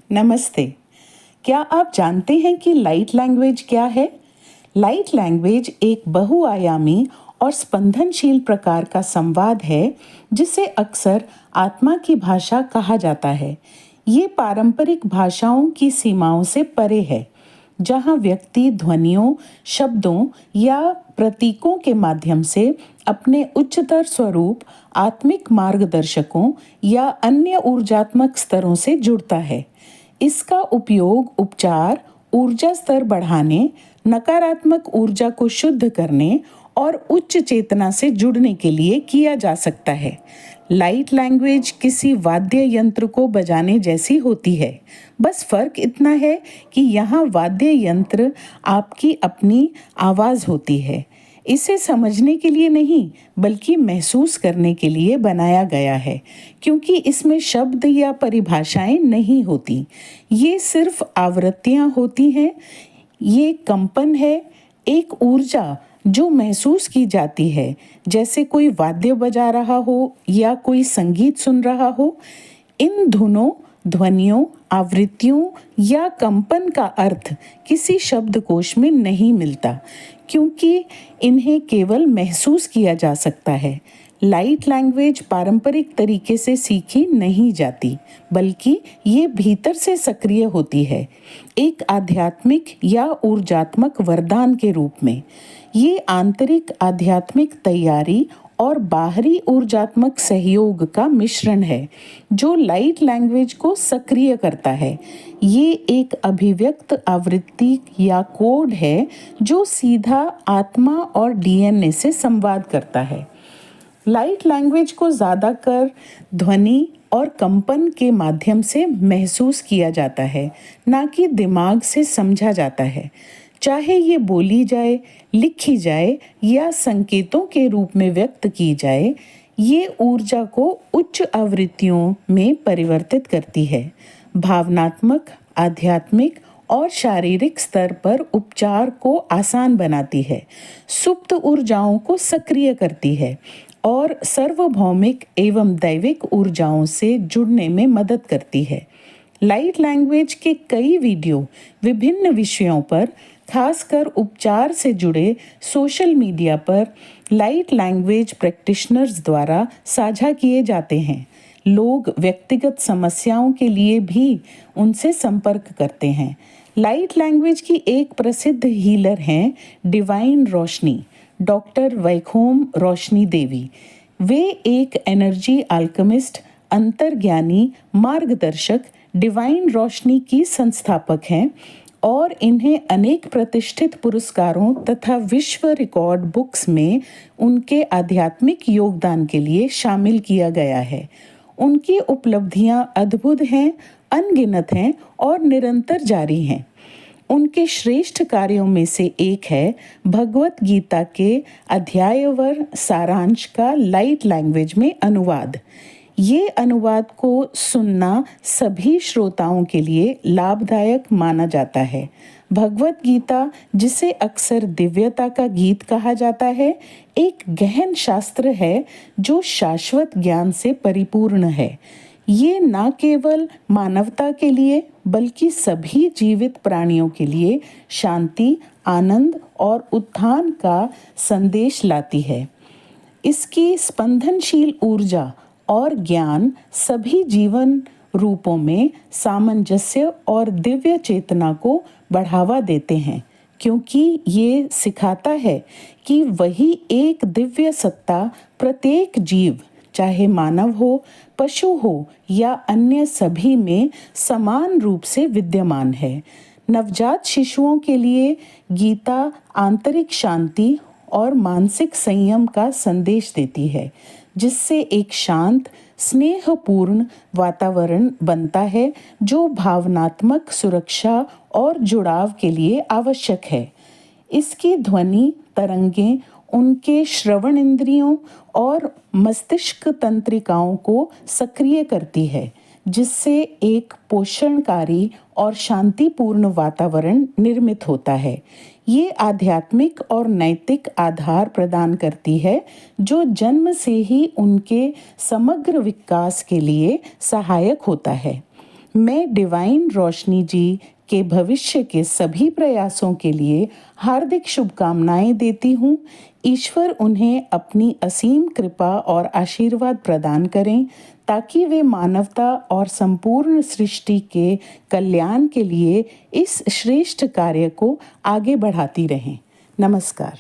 नमस्ते। क्या आप जानते हैं कि लाइट लैंग्वेज क्या है? लाइट लैंग्वेज एक बहुआयामी और स्पंदनशील प्रकार का संवाद है जिसे अक्सर आत्मा की भाषा कहा जाता है। ये पारंपरिक भाषाओं की सीमाओं से परे है, जहाँ व्यक्ति ध्वनियों, शब्दों या प्रतीकों के माध्यम से अपने उच्चतर स्वरूप, आत्मिक मार्गदर्शकों या अन्य ऊर्जात्मक स्तरों से जुड़ता है। इसका उपयोग उपचार, ऊर्जा स्तर बढ़ाने, नकारात्मक ऊर्जा को शुद्ध करने और उच्च चेतना से जुड़ने के लिए किया जा सकता है। लाइट लैंग्वेज किसी वाद्य यंत्र को बजाने जैसी होती है। बस फर्क इतना है कि यहाँ वाद्य यंत्र आपकी अपनी आवाज़ होती है। इसे समझने के लिए नहीं, बल्कि महसूस करने के लिए बनाया गया है, क्योंकि इसमें शब्द या परिभाषाएं नहीं होती। ये सिर्फ आवृत्तियां होती हैं। ये कंपन है, एक ऊर्जा जो महसूस की जाती है, जैसे कोई वाद्य बजा रहा हो या कोई संगीत सुन रहा हो। इन धुनों, ध्वनियों, आवृत्तियों या कंपन का अर्थ किसी शब्दकोश में नहीं मिलता, क्योंकि इन्हें केवल महसूस किया जा सकता है। लाइट लैंग्वेज पारंपरिक तरीके से सीखी नहीं जाती, बल्कि ये भीतर से सक्रिय होती है, एक आध्यात्मिक या ऊर्जात्मक वरदान के रूप में। ये आंतरिक आध्यात्मिक तैयारी और बाहरी ऊर्जात्मक सहयोग का मिश्रण है, जो लाइट लैंग्वेज को सक्रिय करता है। ये एक अभिव्यक्त आवृत्ति या कोड है जो सीधा आत्मा और डीएनए से संवाद करता है। लाइट लैंग्वेज को ज़्यादातर ध्वनि और कंपन के माध्यम से महसूस किया जाता है, ना कि दिमाग से समझा जाता है। चाहे ये बोली जाए, लिखी जाए या संकेतों के रूप में व्यक्त की जाए, ये ऊर्जा को उच्च आवृत्तियों में परिवर्तित करती है। भावनात्मक, आध्यात्मिक और शारीरिक स्तर पर उपचार को आसान बनाती है, सुप्त ऊर्जाओं को सक्रिय करती है और सार्वभौमिक एवं दैविक ऊर्जाओं से जुड़ने में मदद करती है। लाइट लैंग्वेज के कई वीडियो विभिन्न विषयों पर, खासकर उपचार से जुड़े सोशल मीडिया पर लाइट लैंग्वेज प्रैक्टिशनर्स द्वारा साझा किए जाते हैं। लोग व्यक्तिगत समस्याओं के लिए भी उनसे संपर्क करते हैं। लाइट लैंग्वेज की एक प्रसिद्ध हीलर हैं डिवाइन रोशनी, डॉक्टर वैखोम रोशनी देवी। वे एक एनर्जी अल्केमिस्ट, अंतर्ज्ञानी, मार्गदर्शक, डिवाइन रोशनी की संस्थापक हैं और इन्हें अनेक प्रतिष्ठित पुरस्कारों तथा विश्व रिकॉर्ड बुक्स में उनके आध्यात्मिक योगदान के लिए शामिल किया गया है। उनकी उपलब्धियां अद्भुत हैं, अनगिनत हैं और निरंतर जारी हैं। उनके श्रेष्ठ कार्यों में से एक है भगवत गीता के अध्यायवर सारांश का लाइट लैंग्वेज में अनुवाद। ये अनुवाद को सुनना सभी श्रोताओं के लिए लाभदायक माना जाता है। भगवत गीता, जिसे अक्सर दिव्यता का गीत कहा जाता है, एक गहन शास्त्र है जो शाश्वत ज्ञान से परिपूर्ण है। ये न केवल मानवता के लिए, बल्कि सभी जीवित प्राणियों के लिए शांति, आनंद और उत्थान का संदेश लाती है। इसकी स्पंदनशील ऊर्जा और ज्ञान सभी जीवन रूपों में सामंजस्य और दिव्य चेतना को बढ़ावा देते हैं, क्योंकि ये सिखाता है कि वही एक दिव्य सत्ता प्रत्येक जीव, चाहे मानव हो, पशु हो या अन्य सभी में समान रूप से विद्यमान है। नवजात शिशुओं के लिए गीता आंतरिक शांति और मानसिक संयम का संदेश देती है, जिससे एक शांत, स्नेहपूर्ण वातावरण बनता है जो भावनात्मक सुरक्षा और जुड़ाव के लिए आवश्यक है। इसकी ध्वनि तरंगें उनके श्रवण इंद्रियों और मस्तिष्क तंत्रिकाओं को सक्रिय करती है, जिससे एक पोषणकारी और शांतिपूर्ण वातावरण निर्मित होता है। ये आध्यात्मिक और नैतिक आधार प्रदान करती है, जो जन्म से ही उनके समग्र विकास के लिए सहायक होता है। मैं डिवाइन रोशनी जी के भविष्य के सभी प्रयासों के लिए हार्दिक शुभकामनाएं देती हूँ। ईश्वर उन्हें अपनी असीम कृपा और आशीर्वाद प्रदान करें ताकि वे मानवता और संपूर्ण सृष्टि के कल्याण के लिए इस श्रेष्ठ कार्य को आगे बढ़ाती रहें। नमस्कार।